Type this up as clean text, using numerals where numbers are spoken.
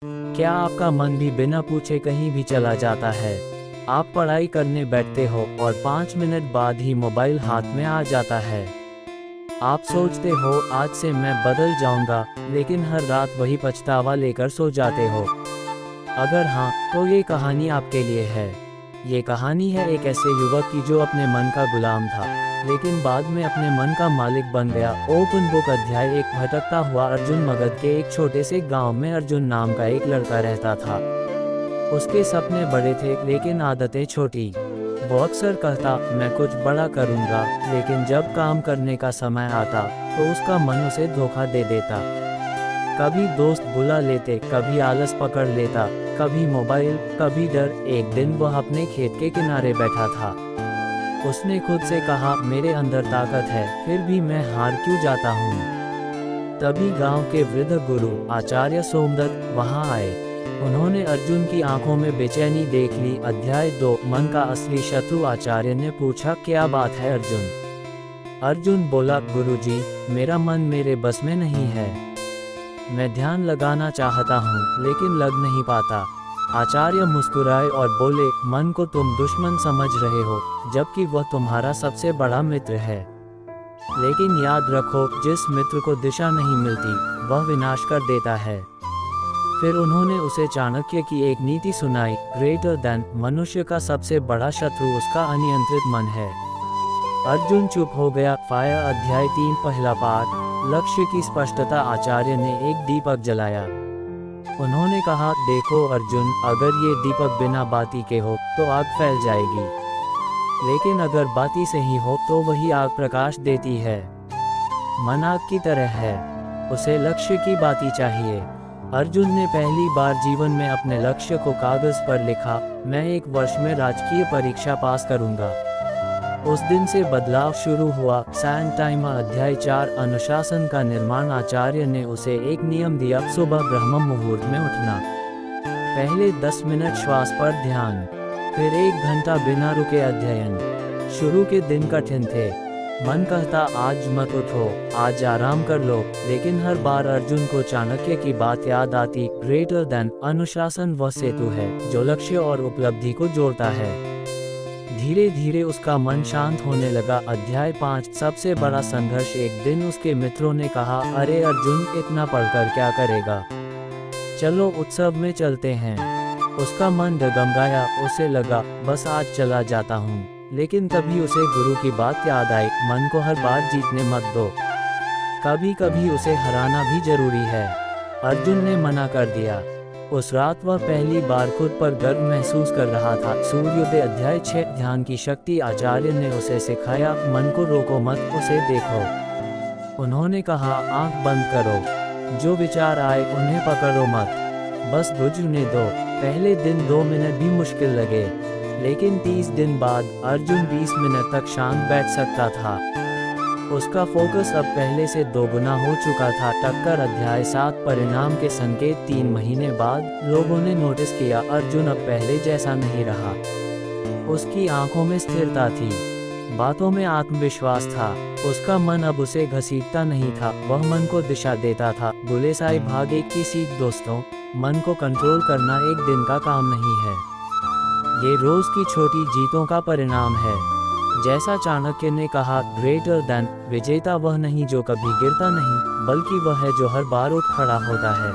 क्या आपका मन भी बिना पूछे कहीं भी चला जाता है? आप पढ़ाई करने बैठते हो और 5 मिनट बाद ही मोबाइल हाथ में आ जाता है। आप सोचते हो आज से मैं बदल जाऊंगा, लेकिन हर रात वही पछतावा लेकर सो जाते हो। अगर हाँ, तो ये कहानी आपके लिए है। ये कहानी है एक ऐसे युवक की जो अपने मन का गुलाम था, लेकिन बाद में अपने मन का मालिक बन गया। ओपन बुक अध्याय एक भटकता हुआ अर्जुन मगध के एक छोटे से गांव में अर्जुन नाम का एक लड़का रहता था। उसके सपने बड़े थे लेकिन आदतें छोटी। वो अक्सर कहता मैं कुछ बड़ा करूंगा, लेकिन जब काम करने का समय आता तो उसका मन उसे धोखा दे देता। कभी दोस्त बुला लेते, कभी आलस पकड़ लेता, कभी मोबाइल, कभी डर। एक दिन वह अपने खेत के किनारे बैठा था। उसने खुद से कहा मेरे अंदर ताकत है, फिर भी मैं हार क्यों जाता हूँ। तभी गांव के वृद्ध गुरु आचार्य सोमदत्त वहां आए। उन्होंने अर्जुन की आंखों में बेचैनी देख ली। अध्याय 2 मन का असली शत्रु। आचार्य ने पूछा क्या बात है अर्जुन? अर्जुन बोला गुरुजी, मेरा मन मेरे बस में नहीं है। मैं ध्यान लगाना चाहता हूँ लेकिन लग नहीं पाता। आचार्य मुस्कुराए और बोले मन को तुम दुश्मन समझ रहे हो, जबकि वह तुम्हारा सबसे बड़ा मित्र है। लेकिन याद रखो, जिस मित्र को दिशा नहीं मिलती वह विनाश कर देता है। फिर उन्होंने उसे चाणक्य की एक नीति सुनाई, ग्रेटर देन। मनुष्य का सबसे बड़ा शत्रु उसका अनियंत्रित मन है। अर्जुन चुप हो गया। फायर अध्याय 3 पहला पाठ, लक्ष्य की स्पष्टता। आचार्य ने एक दीपक जलाया। उन्होंने कहा देखो अर्जुन, अगर ये दीपक बिना बाती के हो तो आग फैल जाएगी, लेकिन अगर बाती से ही हो तो वही आग प्रकाश देती है। मन आग की तरह है, उसे लक्ष्य की बाती चाहिए। अर्जुन ने पहली बार जीवन में अपने लक्ष्य को कागज पर लिखा, मैं 1 वर्ष में राजकीय परीक्षा पास करूंगा। उस दिन से बदलाव शुरू हुआ। सैंड टाइम अध्याय 4 अनुशासन का निर्माण। आचार्य ने उसे एक नियम दिया, सुबह ब्रह्म मुहूर्त में उठना, पहले 10 मिनट श्वास पर ध्यान, फिर 1 घंटा बिना रुके अध्ययन। शुरू के दिन कठिन थे, मन कहता आज मत उठो, आज आराम कर लो, लेकिन हर बार अर्जुन को चाणक्य की बात याद आती, ग्रेटर देन। अनुशासन वह सेतु है जो लक्ष्य और उपलब्धि को जोड़ता है। धीरे धीरे उसका मन शांत होने लगा। अध्याय 5 सबसे बड़ा संघर्ष। एक दिन उसके मित्रों ने कहा अरे अर्जुन, इतना पढ़कर क्या करेगा, चलो उत्सव में चलते हैं। उसका मन डगमगाया। उसे लगा बस आज चला जाता हूँ, लेकिन तभी उसे गुरु की बात याद आई, मन को हर बार जीतने मत दो, कभी कभी उसे हराना भी जरूरी है। अर्जुन ने मना कर दिया। उस रात वह पहली बार खुद पर गर्व महसूस कर रहा था। सूर्योदय अध्याय 6 ध्यान की शक्ति। आचार्य ने उसे सिखाया, मन को रोको मत, उसे देखो। उन्होंने कहा आंख बंद करो, जो विचार आए उन्हें पकड़ो मत, बस गुजरने दो। पहले दिन 2 मिनट भी मुश्किल लगे, लेकिन 30 दिन बाद अर्जुन 20 मिनट तक शांत बैठ सकता था। उसका फोकस अब पहले से 2 गुना हो चुका था। टक्कर अध्याय 7 परिणाम के संकेत। 3 महीने बाद लोगों ने नोटिस किया अर्जुन अब पहले जैसा नहीं रहा। उसकी आंखों में स्थिरता थी, बातों में आत्मविश्वास था। उसका मन अब उसे घसीटता नहीं था, वह मन को दिशा देता था। बुलेसाई भाग 1 की सीख। दोस्तों, मन को कंट्रोल करना एक दिन का काम नहीं है, ये रोज की छोटी जीतों का परिणाम है। जैसा चाणक्य ने कहा, ग्रेटर देन। विजेता वह नहीं जो कभी गिरता नहीं, बल्कि वह है जो हर बार उठ खड़ा होता है।